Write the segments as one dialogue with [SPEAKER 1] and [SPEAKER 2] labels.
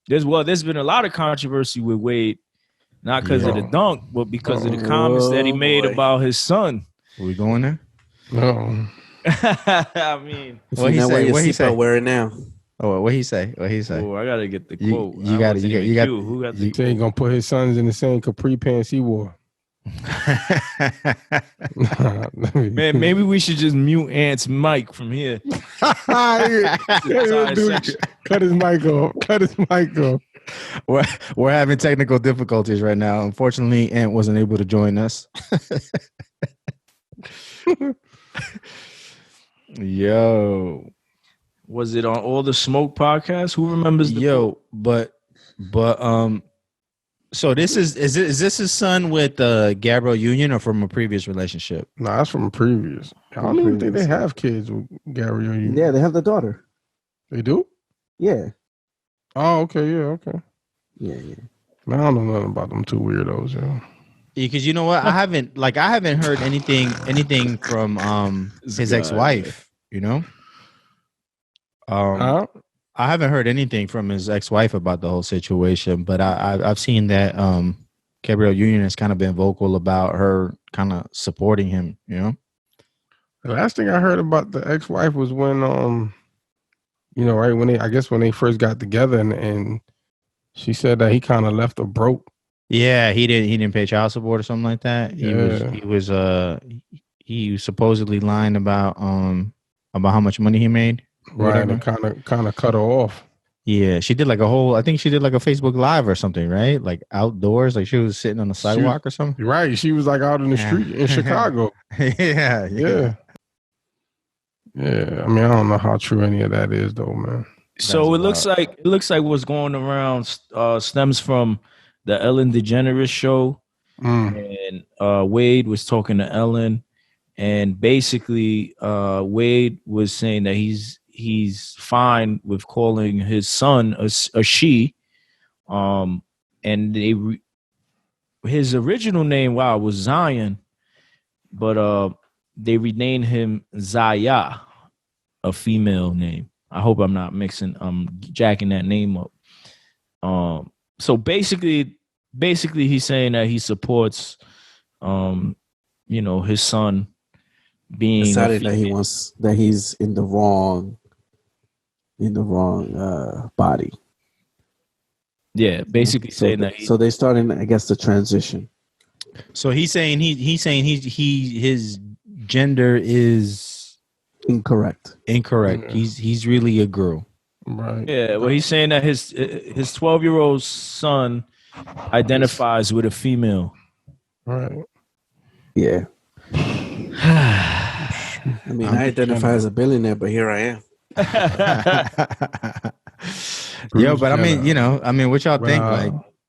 [SPEAKER 1] There's been a lot of controversy with Wade, not because of the dunk, but because of the comments that he made about his son.
[SPEAKER 2] Are we going there?
[SPEAKER 3] No.
[SPEAKER 1] I mean,
[SPEAKER 2] what he say? What he say?
[SPEAKER 4] Wear it now.
[SPEAKER 2] Oh, what he say? What he say?
[SPEAKER 1] Oh, I gotta get the quote.
[SPEAKER 2] You got
[SPEAKER 1] Who got the
[SPEAKER 3] quote? He gonna put his sons in the same capri pants he wore.
[SPEAKER 1] Man, maybe we should just mute Ant's mic from here.
[SPEAKER 3] Cut his mic off.
[SPEAKER 2] We're having technical difficulties right now. Unfortunately, Ant wasn't able to join us. Yo,
[SPEAKER 1] was it on All the Smoke podcast? Who remembers?
[SPEAKER 2] But so this is this his son with Gabrielle Union or from a previous relationship?
[SPEAKER 3] No, that's from a previous. I don't even think they have kids with Gabrielle Union.
[SPEAKER 5] Yeah, they have the daughter.
[SPEAKER 3] They do?
[SPEAKER 5] Yeah.
[SPEAKER 3] Oh, okay, yeah, okay.
[SPEAKER 5] Yeah.
[SPEAKER 3] Man, I don't know nothing about them two weirdos, yo.
[SPEAKER 2] Because you know what, I haven't heard anything from his ex-wife. You know, I haven't heard anything from his ex-wife about the whole situation, but I've seen that Gabrielle Union has kind of been vocal about her kind of supporting him. You know,
[SPEAKER 3] the last thing I heard about the ex-wife was when right when they first got together and she said that he kind of left her broke.
[SPEAKER 2] Yeah, he didn't pay child support or something like that. He was supposedly lying about how much money he made.
[SPEAKER 3] Right, and kind of cut her off.
[SPEAKER 2] Yeah, she did like a Facebook Live or something, right? Like outdoors, like she was sitting on the sidewalk or something.
[SPEAKER 3] Right, she was like out in the street in Chicago.
[SPEAKER 2] Yeah.
[SPEAKER 3] I mean, I don't know how true any of that is, though, man.
[SPEAKER 1] So it looks like what's going around stems from the Ellen DeGeneres Show, and Wade was talking to Ellen, and basically Wade was saying that he's fine with calling his son a she, and his original name was Zion, but they renamed him Zaya, a female name. I hope I'm not jacking that name up. So basically he's saying that he supports his son being
[SPEAKER 5] decided that he's in the wrong body.
[SPEAKER 1] Yeah, basically saying that.
[SPEAKER 5] So they started, I guess, the transition.
[SPEAKER 2] So he's saying his gender is
[SPEAKER 5] incorrect.
[SPEAKER 2] Yeah. He's really a girl.
[SPEAKER 3] Right.
[SPEAKER 1] Yeah. Well, he's saying that his 12-year-old son identifies with a female.
[SPEAKER 3] Right.
[SPEAKER 5] Yeah. I mean, I identify as a billionaire, but here I am.
[SPEAKER 2] Yo, but I mean, what y'all think?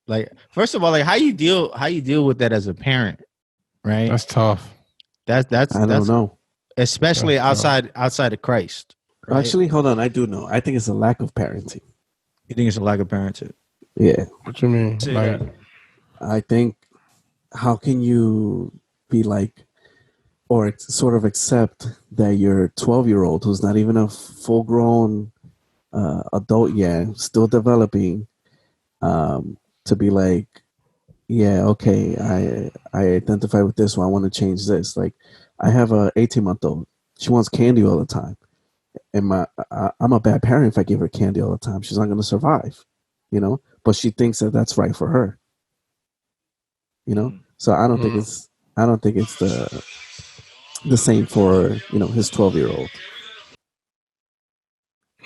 [SPEAKER 2] Like, first of all, like, how you deal with that as a parent, right?
[SPEAKER 3] That's tough.
[SPEAKER 5] I don't know,
[SPEAKER 2] especially outside of Christ. Right?
[SPEAKER 5] Actually, hold on, I do know. I think it's a lack of parenting.
[SPEAKER 2] You think it's a lack of parenting?
[SPEAKER 5] Yeah.
[SPEAKER 3] What you mean? Like,
[SPEAKER 5] I think, how can you be like, or sort of accept that your 12-year-old, who's not even a full-grown adult yet, still developing, to be like, yeah, okay, I identify with this one, I want to change this. Like, I have a 18-month-old. She wants candy all the time. And I'm a bad parent if I give her candy all the time. She's not going to survive, But she thinks that that's right for her, So I don't think it's the same for his 12-year-old.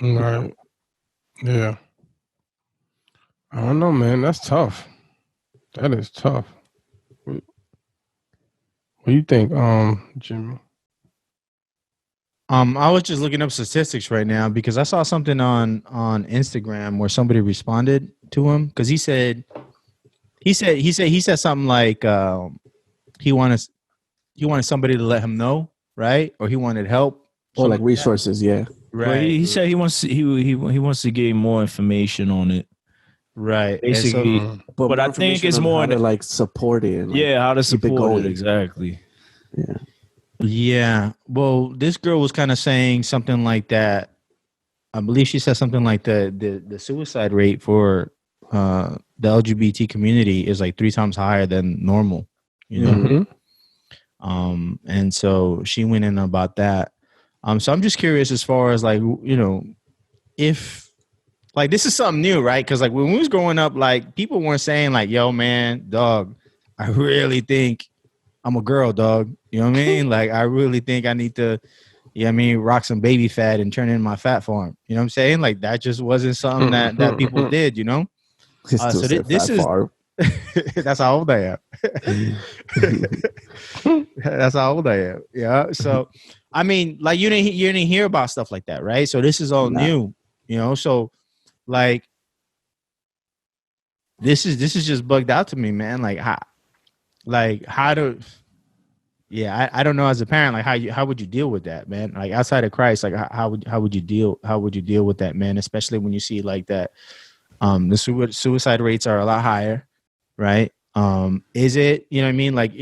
[SPEAKER 3] Right. Yeah. I don't know, man. That's tough. That is tough. What do you think, Jimmy?
[SPEAKER 2] I was just looking up statistics right now because I saw something on Instagram where somebody responded to him because he said something like he wanted somebody to let him know, right? Or he wanted help.
[SPEAKER 5] Or like resources, yeah.
[SPEAKER 1] Right. Well, he said he wants to get more information on it.
[SPEAKER 2] Right.
[SPEAKER 1] Basically, but I think it's more
[SPEAKER 5] to like support it. And,
[SPEAKER 1] how to support it exactly.
[SPEAKER 5] Yeah.
[SPEAKER 2] Yeah. Well, this girl was kind of saying something like that. I believe she said something like the suicide rate for the LGBT community is like 3 times higher than normal, you know.
[SPEAKER 3] Mhm.
[SPEAKER 2] And so she went in about that. So I'm just curious as far as like, you know, if like this is something new, right? Because like when we was growing up, like people weren't saying like, "Yo, man, dog, I really think I'm a girl, dog." You know what I mean? Like I really think I need to, you know what I mean, rock some baby fat and turn in my fat farm. You know what I'm saying? Like that just wasn't something that people did, you know?
[SPEAKER 5] He still
[SPEAKER 2] So
[SPEAKER 5] said
[SPEAKER 2] this
[SPEAKER 5] fat
[SPEAKER 2] is
[SPEAKER 5] farm.
[SPEAKER 2] that's how old I am. That's how old I am. Yeah. So I mean, like you didn't hear about stuff like that, right? So this is all
[SPEAKER 5] Nah.
[SPEAKER 2] new, you know. So like this is just bugged out to me, man. Like how to yeah, I don't know as a parent, like how would you deal with that, man? Like outside of Christ, like how would you deal with that, man? Especially when you see like that the suicide rates are a lot higher, right? Is it, you know what I mean? Like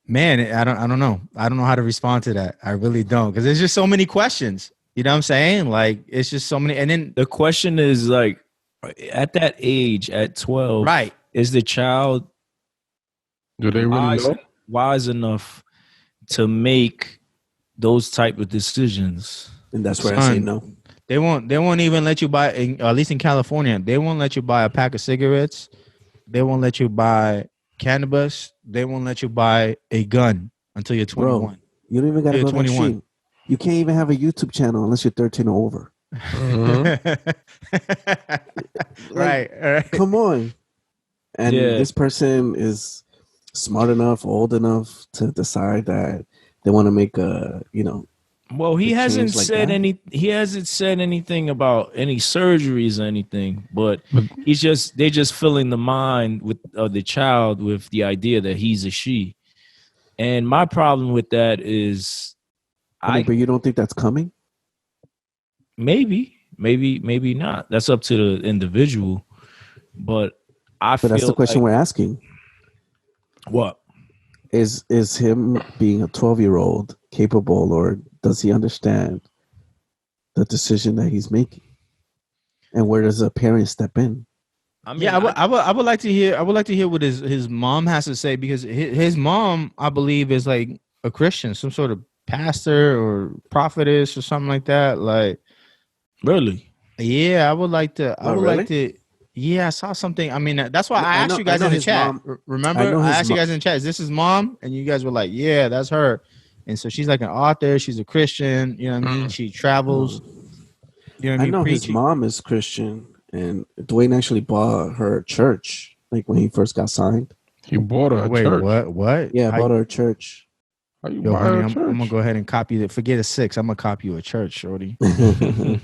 [SPEAKER 2] man, I don't know. I don't know how to respond to that. I really don't, because there's just so many questions. You know what I'm saying? Like it's just so many. And then
[SPEAKER 1] The question is like, at that age, at 12,
[SPEAKER 2] right,
[SPEAKER 1] is the child
[SPEAKER 3] Do they really know?
[SPEAKER 1] wise enough to make those type of decisions?
[SPEAKER 5] And that's where I say
[SPEAKER 2] son,
[SPEAKER 5] no.
[SPEAKER 2] they won't even let you buy. At least in California, they won't let you buy a pack of cigarettes. They won't let you buy cannabis. They won't let you buy a gun until you're 21.
[SPEAKER 5] Bro, you don't even got to
[SPEAKER 2] You're
[SPEAKER 5] go that
[SPEAKER 2] 21.
[SPEAKER 5] extreme. You can't even have a YouTube channel unless you're 13 or over.
[SPEAKER 2] Right.
[SPEAKER 5] Come on. And
[SPEAKER 1] Yeah.
[SPEAKER 5] this person is smart enough, old enough to decide that they want to make a,
[SPEAKER 1] Well, he
[SPEAKER 5] a
[SPEAKER 1] hasn't
[SPEAKER 5] change like
[SPEAKER 1] said
[SPEAKER 5] that?
[SPEAKER 1] he hasn't said anything about any surgeries or anything, but
[SPEAKER 3] But
[SPEAKER 1] they're just filling the mind with the child with the idea that he's a she. And my problem with that is
[SPEAKER 5] But you don't think that's coming?
[SPEAKER 1] maybe not. That's up to the individual. But I
[SPEAKER 5] But that's the
[SPEAKER 1] feel
[SPEAKER 5] question
[SPEAKER 1] like
[SPEAKER 5] we're asking.
[SPEAKER 1] what?
[SPEAKER 5] Is him being a 12-year-old capable, or does he understand the decision that he's making? And where does a parent step in?
[SPEAKER 1] I mean,
[SPEAKER 2] Yeah, I would like to hear. I would like to hear what his mom has to say, because his mom, I believe, is like a Christian, some sort of pastor or prophetess or something like that. Like,
[SPEAKER 1] really.
[SPEAKER 2] yeah, I would like to. I
[SPEAKER 5] Oh,
[SPEAKER 2] would
[SPEAKER 5] really?
[SPEAKER 2] like to. Yeah, I saw something. I mean, that's why I asked you
[SPEAKER 5] I
[SPEAKER 2] guys
[SPEAKER 5] know
[SPEAKER 2] in the
[SPEAKER 5] his
[SPEAKER 2] chat.
[SPEAKER 5] mom. I
[SPEAKER 2] Remember,
[SPEAKER 5] know
[SPEAKER 2] I
[SPEAKER 5] his
[SPEAKER 2] asked you
[SPEAKER 5] mo-
[SPEAKER 2] guys in the chat, "Is this his mom?" And you guys were like, "Yeah, that's her." And so she's like an author. She's a Christian. You know what I mean? She travels. You know what I
[SPEAKER 5] I
[SPEAKER 2] mean?
[SPEAKER 5] know his
[SPEAKER 2] Preaching.
[SPEAKER 5] mom is Christian, and Dwayne actually bought her church, like when he first got signed.
[SPEAKER 3] he bought her a
[SPEAKER 2] Wait,
[SPEAKER 3] church.
[SPEAKER 2] what? What?
[SPEAKER 5] Yeah, bought her a church.
[SPEAKER 3] How you
[SPEAKER 2] Yo,
[SPEAKER 3] buy
[SPEAKER 2] honey,
[SPEAKER 3] her a
[SPEAKER 2] I'm
[SPEAKER 3] church?
[SPEAKER 2] gonna go ahead and copy it. Forget a 6. I'm gonna copy you a church, shorty.
[SPEAKER 5] Yeah,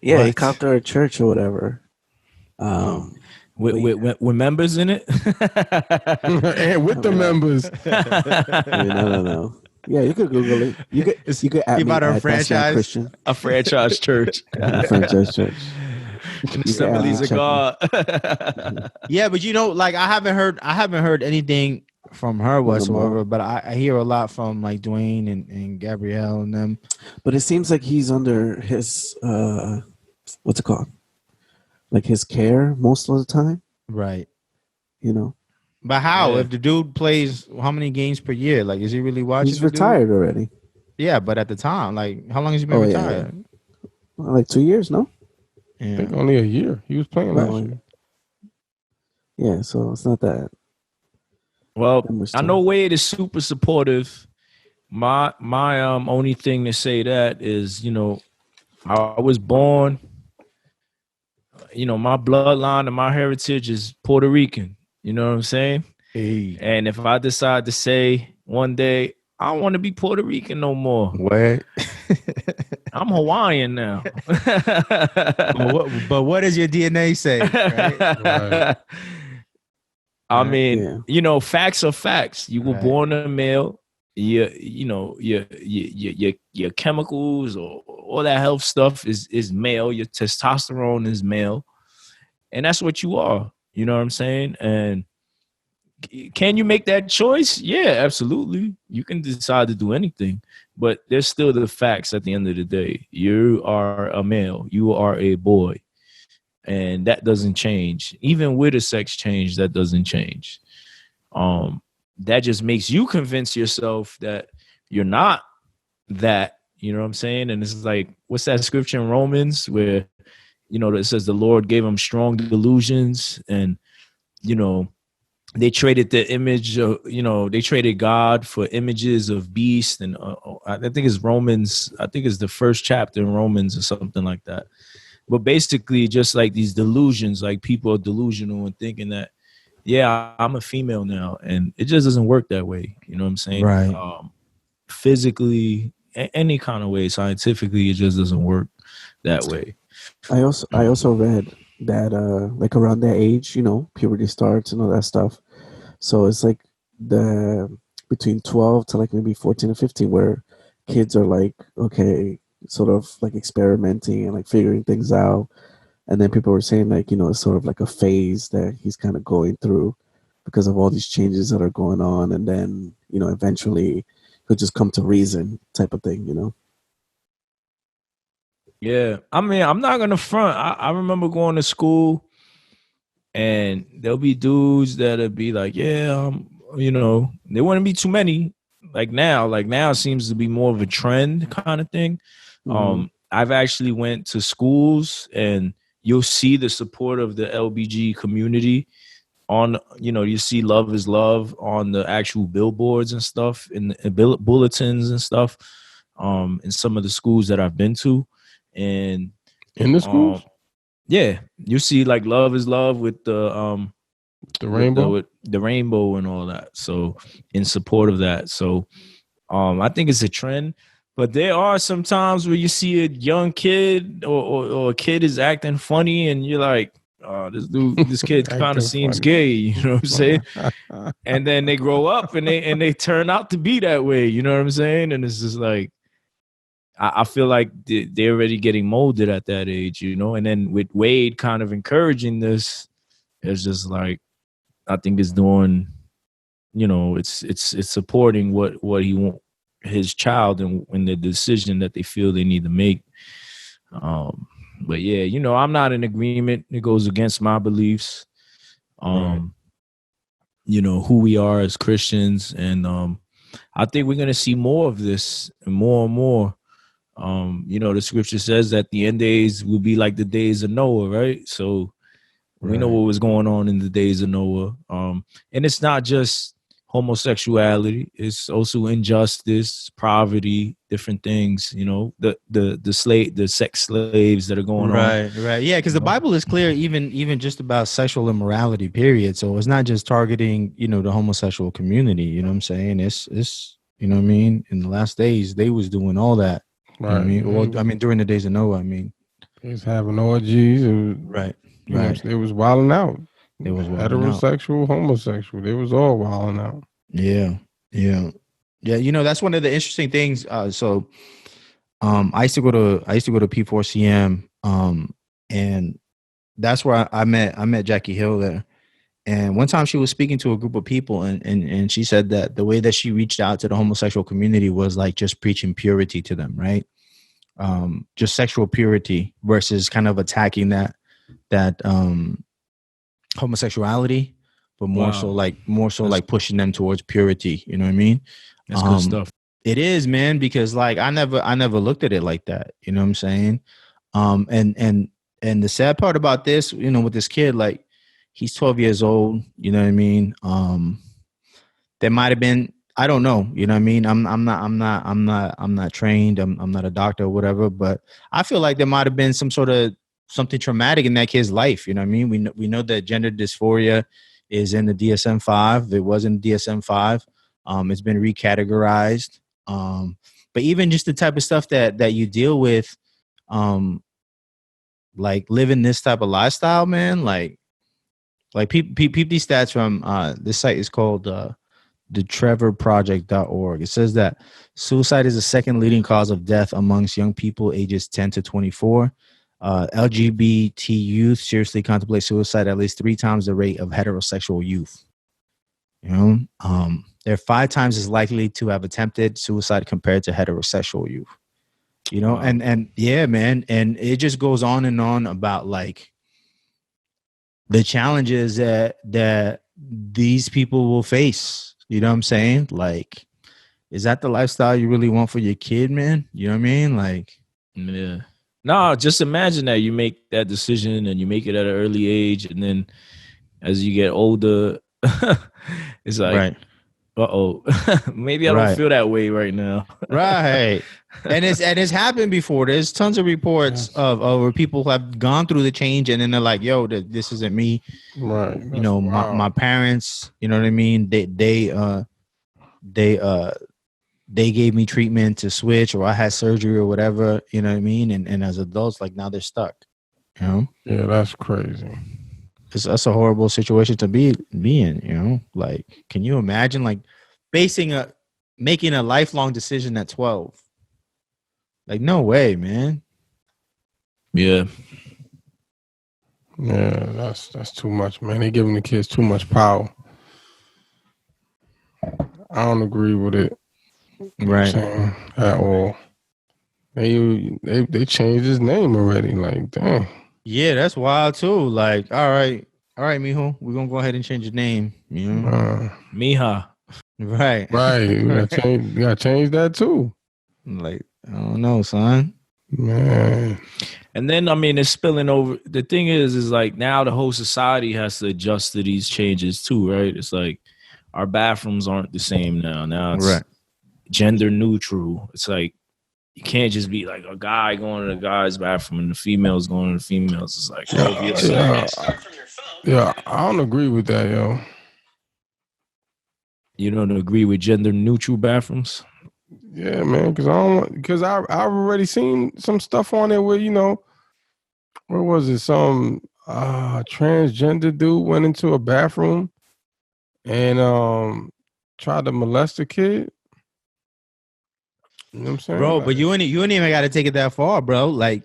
[SPEAKER 5] he
[SPEAKER 2] What?
[SPEAKER 5] copped her a church or whatever.
[SPEAKER 2] Wow.
[SPEAKER 1] With,
[SPEAKER 5] But yeah.
[SPEAKER 1] with members in it.
[SPEAKER 3] And with the members.
[SPEAKER 5] I mean, I don't know. Yeah, you could Google it. You could
[SPEAKER 2] He
[SPEAKER 5] at me
[SPEAKER 2] bought her a
[SPEAKER 5] at That's Not
[SPEAKER 2] franchise.
[SPEAKER 5] Christian.
[SPEAKER 1] A franchise church.
[SPEAKER 5] A franchise church.
[SPEAKER 1] And
[SPEAKER 5] You can add me,
[SPEAKER 1] Assemblies of
[SPEAKER 5] check me.
[SPEAKER 1] God.
[SPEAKER 2] Yeah, but you know, like I haven't heard anything from her
[SPEAKER 5] From the
[SPEAKER 2] whatsoever.
[SPEAKER 5] mom.
[SPEAKER 2] But I hear a lot from like Dwayne and Gabrielle and them.
[SPEAKER 5] But it seems like he's under his what's it called? Like his care most of the time,
[SPEAKER 2] Right.
[SPEAKER 5] you know.
[SPEAKER 2] But how?
[SPEAKER 1] Yeah.
[SPEAKER 2] If the dude plays how many games per year? Like, is he really watching?
[SPEAKER 5] He's
[SPEAKER 2] the dude?
[SPEAKER 5] retired already.
[SPEAKER 2] Yeah, but at the time, like, how long has he been
[SPEAKER 5] Oh, yeah,
[SPEAKER 2] retired?
[SPEAKER 5] Well, like 2 years, no?
[SPEAKER 3] I
[SPEAKER 2] Yeah.
[SPEAKER 3] think only a year. He was playing
[SPEAKER 5] No,
[SPEAKER 3] last year.
[SPEAKER 5] Yeah, so it's not that.
[SPEAKER 1] Well,
[SPEAKER 5] that much
[SPEAKER 1] I
[SPEAKER 5] time.
[SPEAKER 1] know Wade is super supportive. My only thing to say that is, I was born, my bloodline and my heritage is Puerto Rican. You know what I'm saying?
[SPEAKER 2] Hey.
[SPEAKER 1] And if I decide to say one day, I don't want to be Puerto Rican no more.
[SPEAKER 2] What?
[SPEAKER 1] I'm Hawaiian now.
[SPEAKER 2] but what does your DNA say? Right?
[SPEAKER 3] Right.
[SPEAKER 1] I mean,
[SPEAKER 5] Yeah.
[SPEAKER 1] Facts are facts. You were
[SPEAKER 2] Right.
[SPEAKER 1] born a male. Your chemicals or all that health stuff is male. Your testosterone is male, and that's what you are. You know what I'm saying? And can you make that choice? Yeah, absolutely. You can decide to do anything, but there's still the facts at the end of the day. You are a male, you are a boy, and that doesn't change. Even with a sex change, that doesn't change. That just makes you convince yourself that you're not that, you know what I'm saying? And it's like, what's that scripture in Romans where, you know, it says the Lord gave them strong delusions, and, you know, they traded the image of, you know, they traded God for images of beasts. And I think it's Romans, I think it's the first chapter in Romans or something like that. But basically, just like these delusions, like people are delusional and thinking that, yeah, I'm a female now, and it just doesn't work that way. You know what I'm saying?
[SPEAKER 2] Right.
[SPEAKER 1] Physically, any kind of way, scientifically, it just doesn't work that way.
[SPEAKER 5] I also read that like around that age, you know, puberty starts and all that stuff. So it's like the between 12 to like maybe 14 or 15 where kids are like, okay, sort of like experimenting and like figuring things out. And then people were saying like, you know, it's sort of like a phase that he's kind of going through because of all these changes that are going on. And then, you know, eventually he'll just come to reason type of thing, you know?
[SPEAKER 1] Yeah. I mean, I'm not going to front. I remember going to school, and there'll be dudes that'll be like, yeah, you know, there wouldn't be too many. Like now it seems to be more of a trend kind of thing.
[SPEAKER 5] Mhm.
[SPEAKER 1] I've actually went to schools, and you'll see the support of the LBG community on, you know, you see Love is Love on the actual billboards and stuff, in the bulletins and stuff, in some of the schools that I've been to. And
[SPEAKER 3] In the schools?
[SPEAKER 1] yeah, you see like Love is Love with the
[SPEAKER 3] rainbow?
[SPEAKER 1] with the rainbow and all that. So in support of that. So I think it's a trend. But there are some times where you see a young kid, or a kid is acting funny, and you're like, oh, this kid kind of
[SPEAKER 3] Acting
[SPEAKER 1] seems
[SPEAKER 3] funny.
[SPEAKER 1] gay, you know what I'm saying? And then they grow up, and they turn out to be that way, you know what I'm saying? And it's just like, I feel like they're already getting molded at that age, you know? And then with Wade kind of encouraging this, it's just like, I think it's doing, you know, it's supporting what he want his child, and the decision that they feel they need to make. But yeah, you know, I'm not in agreement. It goes against my beliefs.
[SPEAKER 3] Right.
[SPEAKER 1] You know, who we are as Christians, and I think we're gonna see more of this, and more. You know, the scripture says that the end days will be like the days of Noah, right? So we know
[SPEAKER 3] Right.
[SPEAKER 1] what was going on in the days of Noah. And it's not just homosexuality; it's also injustice, poverty, different things. You know, the sex slaves that are going on.
[SPEAKER 2] Right. Yeah, because the Bible is clear, even just about sexual immorality, period. So it's not just targeting, you know, the homosexual community. You know what I'm saying? It's you know what I mean. In the last days, they was doing all that. You know what I mean? Well, I mean, during the days of Noah, I mean,
[SPEAKER 3] They was having orgies.
[SPEAKER 2] right.
[SPEAKER 3] You know, they was wilding out.
[SPEAKER 2] They was wilding out.
[SPEAKER 3] Heterosexual, homosexual. They was all wilding out.
[SPEAKER 2] Yeah. You know, that's one of the interesting things. So I used to go to P4CM, and that's where I met Jackie Hill there. And one time she was speaking to a group of people, and she said that the way that she reached out to the homosexual community was like just preaching purity to them, right? Just sexual purity versus kind of attacking that homosexuality, but more so like pushing them towards purity. You know what I mean?
[SPEAKER 1] That's good stuff.
[SPEAKER 2] It is, man, because like I never looked at it like that. You know what I'm saying? And the sad part about this, you know, with this kid, like he's 12 years old. You know what I mean? There might have been, I don't know. You know what I mean? I'm not trained. I'm not a doctor or whatever, but I feel like there might have been something traumatic in that kid's life. You know what I mean? We know that gender dysphoria is in the DSM-5. It was in DSM-5. It's been recategorized. But even just the type of stuff that you deal with, like living this type of lifestyle, man, like peep these stats from this site is called thetrevorproject.org. It says that suicide is the second leading cause of death amongst young people ages 10 to 24. LGBT youth seriously contemplate suicide at least 3 times the rate of heterosexual youth. They're 5 times as likely to have attempted suicide compared to heterosexual youth.
[SPEAKER 1] Wow.
[SPEAKER 2] And yeah, man, and it just goes on and on about like the challenges that these people will face. You know what I'm saying? Like, is that the lifestyle you really want for your kid, man? You know what I mean? Like,
[SPEAKER 1] Yeah. No, just imagine that you make that decision and you make it at an early age, and then as you get older, it's like,
[SPEAKER 2] right.
[SPEAKER 1] uh-oh, maybe I don't
[SPEAKER 2] Right.
[SPEAKER 1] feel that way right now.
[SPEAKER 2] Right. And it's happened before. There's tons of reports of where people have gone through the change and then they're like, yo, this isn't me.
[SPEAKER 3] Right.
[SPEAKER 2] You know, my parents, you know what I mean? They gave me treatment to switch, or I had surgery or whatever, you know what I mean? And as adults, like now they're stuck. You know?
[SPEAKER 3] Yeah, that's crazy.
[SPEAKER 2] That's a horrible situation to be in, you know? Like, can you imagine like making a lifelong decision at 12? Like, no way, man.
[SPEAKER 1] Yeah.
[SPEAKER 3] Yeah, that's too much, man. They giving the kids too much power. I don't agree with it.
[SPEAKER 2] Right.
[SPEAKER 3] At all. They changed his name already. Like, dang.
[SPEAKER 2] Yeah, that's wild too. Like, all right, mijo, we're gonna go ahead and change your name. You know?
[SPEAKER 1] Mija.
[SPEAKER 2] Right.
[SPEAKER 3] Right. You gotta change that too.
[SPEAKER 2] Like, I don't know, son.
[SPEAKER 3] Man.
[SPEAKER 1] And then, I mean, it's spilling over. The thing is like now the whole society has to adjust to these changes too, right? It's like our bathrooms aren't the same now. Now it's gender neutral. It's like you can't just be like a guy going to the guy's bathroom and the females going to the females. It's like,
[SPEAKER 3] yeah, I don't agree with that, yo.
[SPEAKER 1] You don't agree with gender neutral bathrooms?
[SPEAKER 3] Yeah, man, because I've already seen some stuff on there where, you know, where was it? Some transgender dude went into a bathroom and tried to molest a kid. You know what I'm saying?
[SPEAKER 2] Bro,
[SPEAKER 3] like,
[SPEAKER 2] but you ain't even got to take it that far, bro. Like,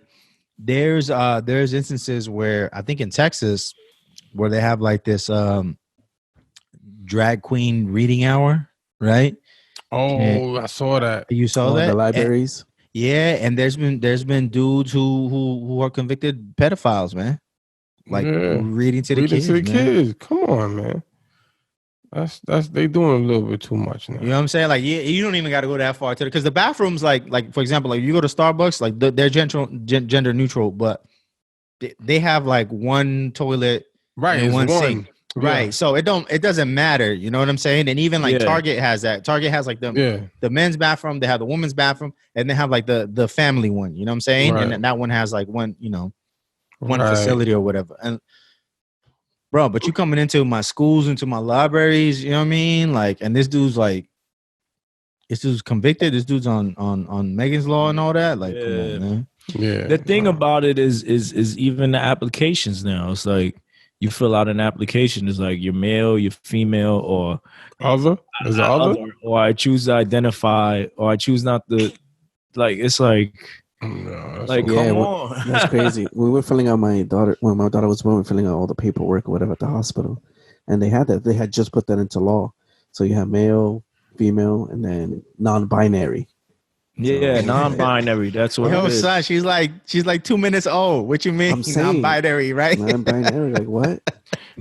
[SPEAKER 2] there's instances where I think in Texas where they have like this drag queen reading hour, right?
[SPEAKER 3] Oh, I saw that.
[SPEAKER 2] You saw that?
[SPEAKER 5] The libraries.
[SPEAKER 2] And there's been dudes who are convicted pedophiles, man. Like reading to the kids.
[SPEAKER 3] Come on, man. That's they doing a little bit too much now.
[SPEAKER 2] You know what I'm saying? Like, you don't even got to go that far to because the bathrooms, like for example, like you go to Starbucks, like they're gender neutral, but they have like one toilet,
[SPEAKER 3] right?
[SPEAKER 2] And one sink.
[SPEAKER 3] Yeah.
[SPEAKER 2] Right. So it doesn't matter. You know what I'm saying? And even like Target has that. Target has like the men's bathroom, they have the women's bathroom, and they have like the family one. You know what I'm saying? Right. And that one has like one, you know, one facility or whatever. And bro, but you coming into my schools, into my libraries, you know what I mean? Like, and this dude's convicted. This dude's on Megan's Law and all that. Like, come on, man.
[SPEAKER 3] Yeah.
[SPEAKER 1] The thing about it is even the applications now. It's like you fill out an application. It's like you're male, you're female, or
[SPEAKER 3] other. Is it other?
[SPEAKER 1] Or I choose to identify, or I choose not to. Like, it's like.
[SPEAKER 3] No,
[SPEAKER 1] like, come on.
[SPEAKER 5] That's crazy. We were filling out my daughter was born. We were filling out all the paperwork or whatever at the hospital, and they had that. They had just put that into law. So you have male, female, and then non-binary.
[SPEAKER 1] Yeah, non-binary. That's what it is.
[SPEAKER 2] Son, she's like 2 minutes old. What you mean?
[SPEAKER 5] I'm saying,
[SPEAKER 2] non-binary, right?
[SPEAKER 5] Non-binary, like what?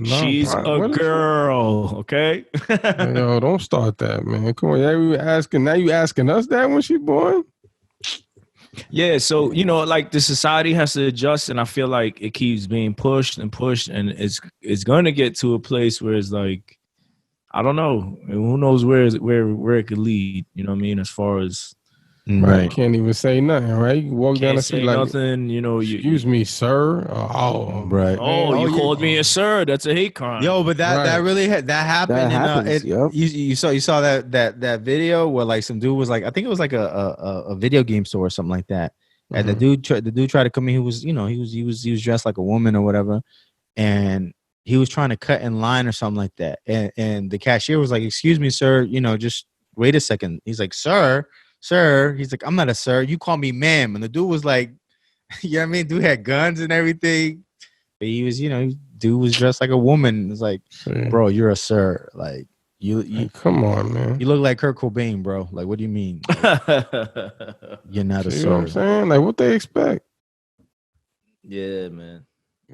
[SPEAKER 1] She's a girl, okay?
[SPEAKER 3] Yo, don't start that, man. Come on, now you asking us that when she born?
[SPEAKER 1] Yeah, so you know, like the society has to adjust, and I feel like it keeps being pushed, and it's gonna get to a place where it's like, I don't know, who knows where it could lead. You know what I mean? As far as
[SPEAKER 3] right, can't even say nothing. Right, you walk down the street like
[SPEAKER 1] nothing. You know,
[SPEAKER 3] excuse me, sir.
[SPEAKER 2] Right.
[SPEAKER 1] You called me a sir. That's a hate crime.
[SPEAKER 2] Yo, but that really that happened.
[SPEAKER 5] That happens.
[SPEAKER 2] You saw that video where like some dude was like, I think it was like a video game store or something like that, and the dude tried to come in. He was dressed like a woman or whatever, and he was trying to cut in line or something like that, and the cashier was like, "Excuse me, sir. You know, just wait a second." He's like, "Sir." He's like, "I'm not a sir. You call me ma'am." And the dude was like, you know what I mean? Dude had guns and everything. But he was, dude was dressed like a woman. It's like, bro, you're a sir. Like, You
[SPEAKER 3] come on, man.
[SPEAKER 2] you look like Kurt Cobain, bro. Like, what do you mean? You're not a
[SPEAKER 3] See what I'm
[SPEAKER 2] sir.
[SPEAKER 3] saying? Like, what they expect?
[SPEAKER 1] Yeah, man.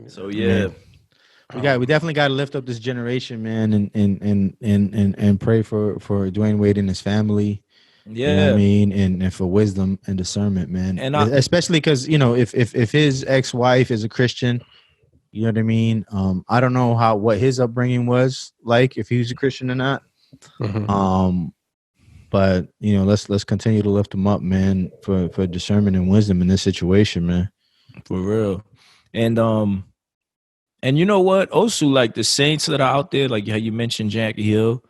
[SPEAKER 1] So
[SPEAKER 2] Yeah.
[SPEAKER 1] yeah,
[SPEAKER 2] We definitely got to lift up this generation, man, and pray for Dwyane Wade and his family.
[SPEAKER 1] yeah.
[SPEAKER 2] You know what I mean, and for wisdom and discernment, man.
[SPEAKER 1] And
[SPEAKER 2] Especially because if his ex-wife is a Christian, you know what I mean. I don't know what his upbringing was like, if he was a Christian or not.
[SPEAKER 3] Mm-hmm.
[SPEAKER 2] But let's continue to lift him up, man, for discernment and wisdom in this situation, man.
[SPEAKER 1] For real. And you know what? Also, like the saints that are out there, like how you mentioned Jackie Hill,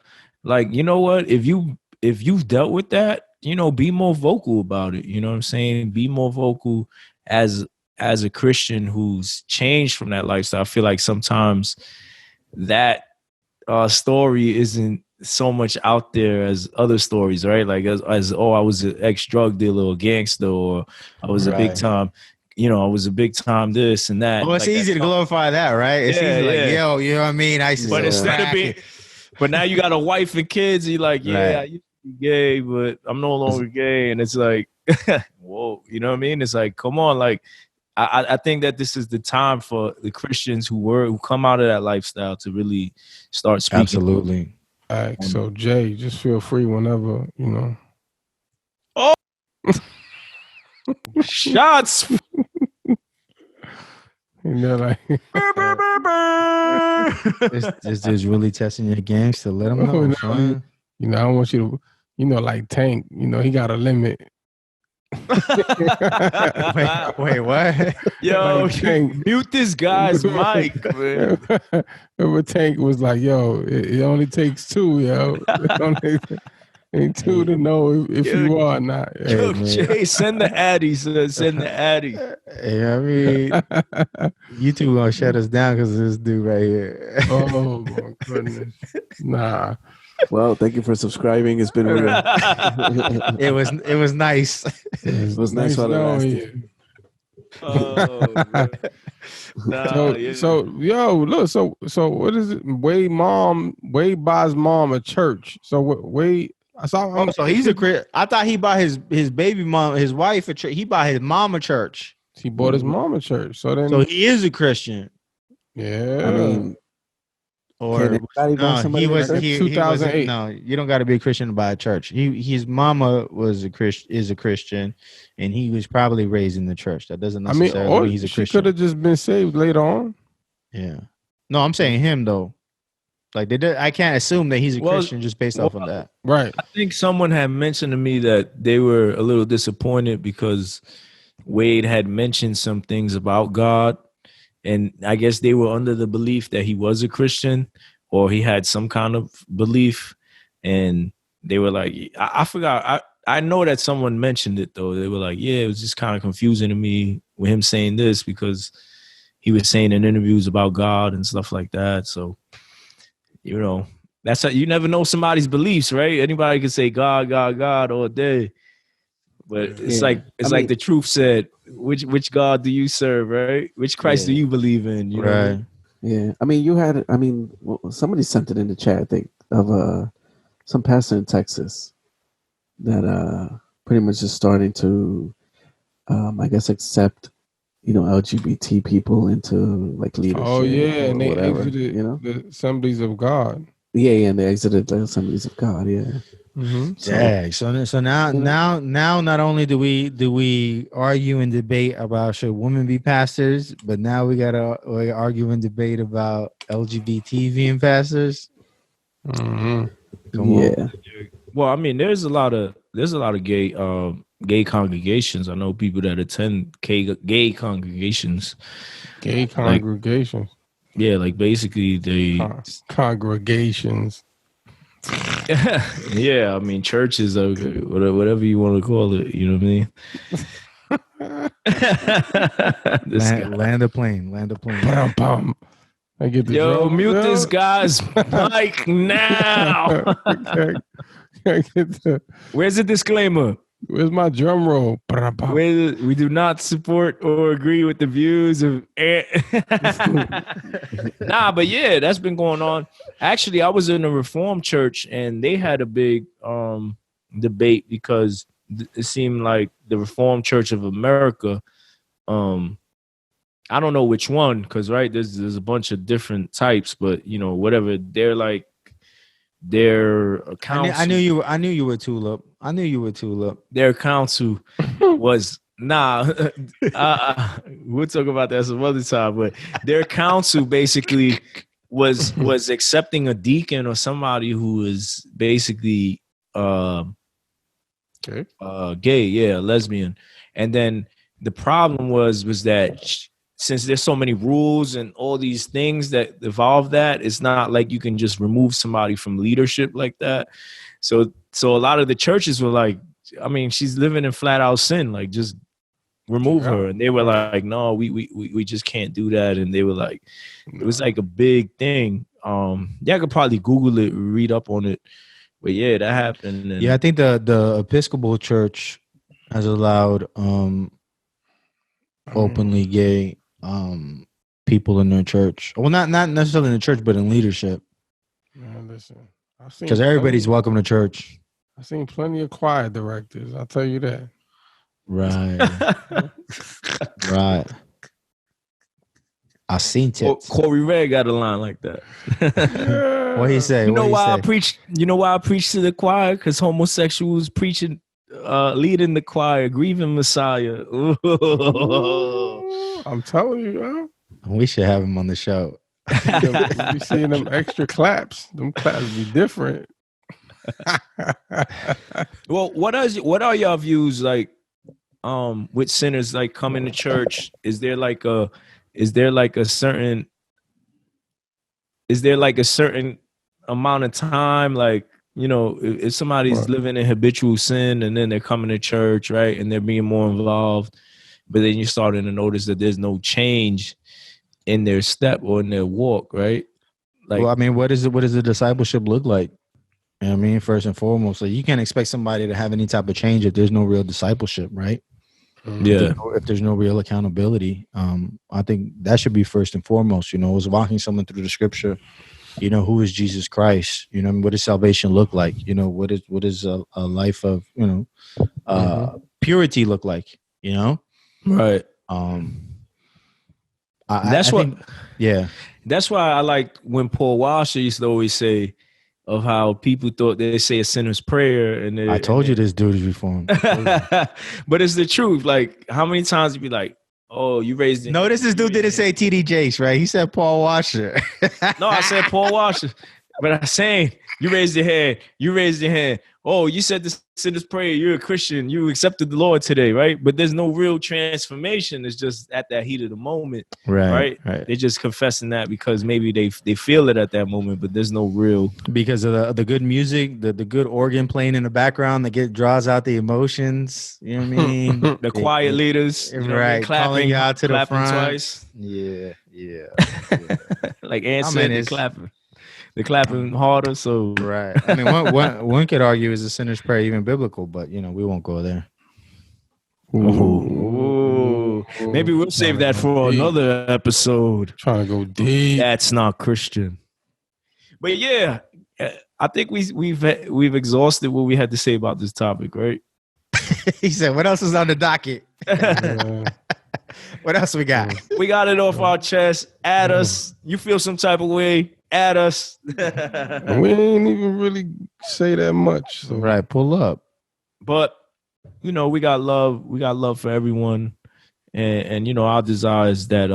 [SPEAKER 1] like, you know what? If you've dealt with that, be more vocal about it. You know what I'm saying? Be more vocal as a Christian who's changed from that lifestyle. I feel like sometimes that story isn't so much out there as other stories, right? Like as I was an ex-drug dealer or gangster, or I was a big time, I was a big time this and that.
[SPEAKER 2] Oh, it's
[SPEAKER 1] like
[SPEAKER 2] easy to glorify that, right? It's easy, like, yo, you know what I mean?
[SPEAKER 1] But instead of being, but now you got a wife and kids, you're like, yeah, I used to be gay, but I'm no longer gay. And it's like, whoa, you know what I mean? It's like, come on, like, I think that this is the time for the Christians who come out of that lifestyle to really start speaking.
[SPEAKER 2] Absolutely.
[SPEAKER 3] All right, so Jay, just feel free whenever,
[SPEAKER 1] Oh, shots.
[SPEAKER 3] Like
[SPEAKER 2] this dude's really testing your games, to let him know.
[SPEAKER 3] I want you to, like Tank, he got a limit.
[SPEAKER 2] wait, what?
[SPEAKER 1] Yo,
[SPEAKER 3] like Tank,
[SPEAKER 1] mute this guy's mic, man.
[SPEAKER 3] Remember Tank was like, yo, it only takes two, yo. Ain't two to know if you are or not.
[SPEAKER 1] Yo, Jay, send the Addy, send the Addy.
[SPEAKER 2] Hey, I mean, you two gonna shut us down because of this dude right here.
[SPEAKER 3] Oh my goodness. Nah.
[SPEAKER 5] Well, thank you for subscribing. It's been real.
[SPEAKER 2] It was nice.
[SPEAKER 5] It was nice while it lasted.
[SPEAKER 1] Oh, man. Nah,
[SPEAKER 3] so look, so what is it? Wade buys mom a church. So Wade.
[SPEAKER 2] So he's a Christian. I thought he bought his baby mom, his wife a church. He bought his mom a church.
[SPEAKER 3] He bought his mom a church. So he
[SPEAKER 2] is a Christian.
[SPEAKER 3] Yeah.
[SPEAKER 5] I mean,
[SPEAKER 2] or no, he was
[SPEAKER 3] 2008.
[SPEAKER 2] No, you don't got to be a Christian to buy a church. His mama is a Christian, and he was probably raised in the church. That doesn't necessarily mean he's a Christian.
[SPEAKER 3] She could have just been saved later on.
[SPEAKER 2] Yeah. No, I'm saying him though. Like I can't assume that he's a Christian just based off of that.
[SPEAKER 3] Right.
[SPEAKER 1] I think someone had mentioned to me that they were a little disappointed because Wade had mentioned some things about God. And I guess they were under the belief that he was a Christian or he had some kind of belief. And they were like, I forgot. I know that someone mentioned it though. They were like, yeah, it was just kind of confusing to me with him saying this because he was saying in interviews about God and stuff like that. So, that's how you never know somebody's beliefs, right? Anybody can say God, God, God all day. But it's like the truth said, which God do you serve, right? Which Christ do you believe in? You know what I mean?
[SPEAKER 5] Yeah. I mean, somebody sent it in the chat, I think, of some pastor in Texas that pretty much is starting to I guess accept LGBT people into like leadership.
[SPEAKER 3] Oh yeah, and they
[SPEAKER 5] whatever,
[SPEAKER 3] exited the Assemblies of God.
[SPEAKER 5] Yeah, and they exited the Assemblies of God. Yeah.
[SPEAKER 2] Mm-hmm. So now not only do we argue and debate about should women be pastors, but now we argue and debate about LGBT being pastors.
[SPEAKER 3] Mm-hmm.
[SPEAKER 2] Come on.
[SPEAKER 1] Well, I mean, there's a lot of gay congregations. I know people that attend gay congregations.
[SPEAKER 3] Gay congregations.
[SPEAKER 1] Like basically they
[SPEAKER 3] congregations.
[SPEAKER 1] Yeah, I mean churches or whatever you want to call it. You know what I mean?
[SPEAKER 2] Land of plane.
[SPEAKER 3] I get the
[SPEAKER 1] yo mute this guy's mic now.
[SPEAKER 3] Okay.
[SPEAKER 1] Where's the disclaimer?
[SPEAKER 3] Where's my drum roll?
[SPEAKER 1] We do not support or agree with the views of. Nah, but yeah, that's been going on. Actually, I was in a Reformed church, and they had a big debate because it seemed like the Reformed Church of America. I don't know which one, because right there's a bunch of different types, but you know whatever they're like. Their council.
[SPEAKER 2] I knew you were Tulip. I knew you were Tulip.
[SPEAKER 1] Their council was we'll talk about that some other time. But their council basically was accepting a deacon or somebody who was basically gay, lesbian. And then the problem was that since there's so many rules and all these things that evolve that, it's not like you can just remove somebody from leadership like that. So a lot of the churches were like, I mean, she's living in flat out sin, like just remove her. And they were like, no, we just can't do that. And they were like, it was like a big thing. Yeah, I could probably Google it, read up on it. But yeah, that happened. And
[SPEAKER 2] yeah, I think the Episcopal Church has allowed openly gay people in their church. Well, not necessarily in the church, but in leadership.
[SPEAKER 3] Man, listen,
[SPEAKER 2] because everybody's welcome to church.
[SPEAKER 3] I've seen plenty of choir directors. I'll tell you that.
[SPEAKER 2] Right, right. I seen it.
[SPEAKER 1] Corey Ray got a line like that.
[SPEAKER 2] What he say?
[SPEAKER 1] You know why I preach? You know why I preach to the choir? Because homosexuals preaching, leading the choir, grieving Messiah.
[SPEAKER 3] I'm telling you, bro.
[SPEAKER 2] We should have him on the show.
[SPEAKER 3] You seeing them extra claps? Them claps be different.
[SPEAKER 1] Well, what are y'all views like? With sinners like coming to church? Is there like a certain amount of time, like, you know, if somebody's living in habitual sin and then they're coming to church, right, and they're being more involved, but then you're starting to notice that there's no change in their step or in their walk, right? Like,
[SPEAKER 2] well, I mean, what does the discipleship look like? You know what I mean, first and foremost, like, you can't expect somebody to have any type of change if there's no real discipleship, right?
[SPEAKER 1] Yeah.
[SPEAKER 2] If there's no real accountability, I think that should be first and foremost. You know, is walking someone through the scripture. You know, who is Jesus Christ? You know, what does salvation look like? You know, what is a life of, you know, purity look like? You know,
[SPEAKER 1] right. That's why I like when Paul Washer used to always say of how people thought they say a sinner's prayer, and
[SPEAKER 2] I told you this dude is reformed.
[SPEAKER 1] But it's the truth. Like, how many times you be like, "Oh, you raised it."
[SPEAKER 2] Notice this dude didn't say TD Jakes, right? He said Paul Washer.
[SPEAKER 1] No, I said Paul Washer, but I'm saying you raised your hand. You raised your hand. Oh, you said this sinner's prayer. You're a Christian. You accepted the Lord today, right? But there's no real transformation. It's just at that heat of the moment, right? They're just confessing that because maybe they feel it at that moment, but there's no real,
[SPEAKER 2] because of the good music, the good organ playing in the background that draws out the emotions. You know what I mean?
[SPEAKER 1] The quiet leaders,
[SPEAKER 2] right?
[SPEAKER 1] Clapping
[SPEAKER 2] you out to the front
[SPEAKER 1] twice.
[SPEAKER 2] Yeah.
[SPEAKER 1] Like Ann said, they're clapping. They're clapping harder, so
[SPEAKER 2] right. I mean, one could argue is a sinner's prayer even biblical, but you know, we won't go there.
[SPEAKER 1] Ooh. Maybe we'll save that for another episode.
[SPEAKER 3] Trying to go deep.
[SPEAKER 1] That's not Christian. But yeah, I think we've exhausted what we had to say about this topic, right?
[SPEAKER 2] He said, "What else is on the docket? What else we got?
[SPEAKER 1] We got it off our chest. Add us. You feel some type of way? Add us."
[SPEAKER 3] We ain't even really say that much. So.
[SPEAKER 2] Right, pull up.
[SPEAKER 1] But you know, we got love. We got love for everyone, and you know, our desire is that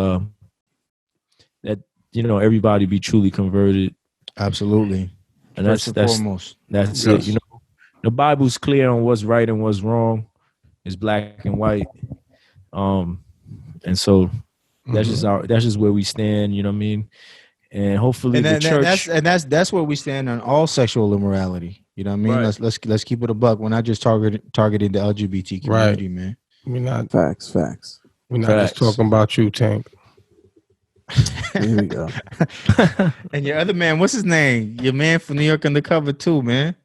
[SPEAKER 1] that you know everybody be truly converted.
[SPEAKER 2] Absolutely,
[SPEAKER 1] and
[SPEAKER 2] that's foremost.
[SPEAKER 1] That's it. You know, the Bible's clear on what's right and what's wrong. It's black and white. And so that's just where we stand. You know what I mean? And hopefully the church.
[SPEAKER 2] That's where we stand on all sexual immorality. You know what I mean?
[SPEAKER 1] Right.
[SPEAKER 2] Let's keep it a buck. We're not just targeting the LGBT community, man.
[SPEAKER 3] We're not
[SPEAKER 5] facts.
[SPEAKER 3] We're not just talking about you, Tank.
[SPEAKER 5] Here we go.
[SPEAKER 2] And your other man, what's his name? Your man from New York Undercover too, man.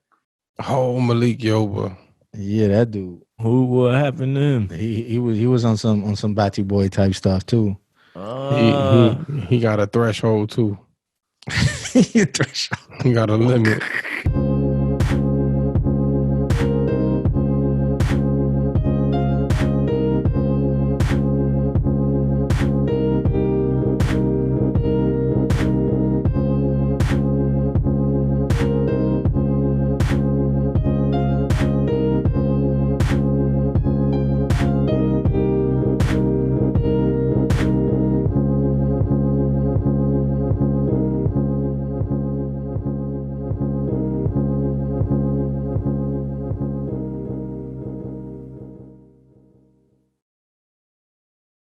[SPEAKER 3] Oh, Malik Yoba.
[SPEAKER 2] Yeah, that dude.
[SPEAKER 1] What happened to him?
[SPEAKER 2] He was on some Batty Boy type stuff too.
[SPEAKER 3] He got a threshold too. He got a limit.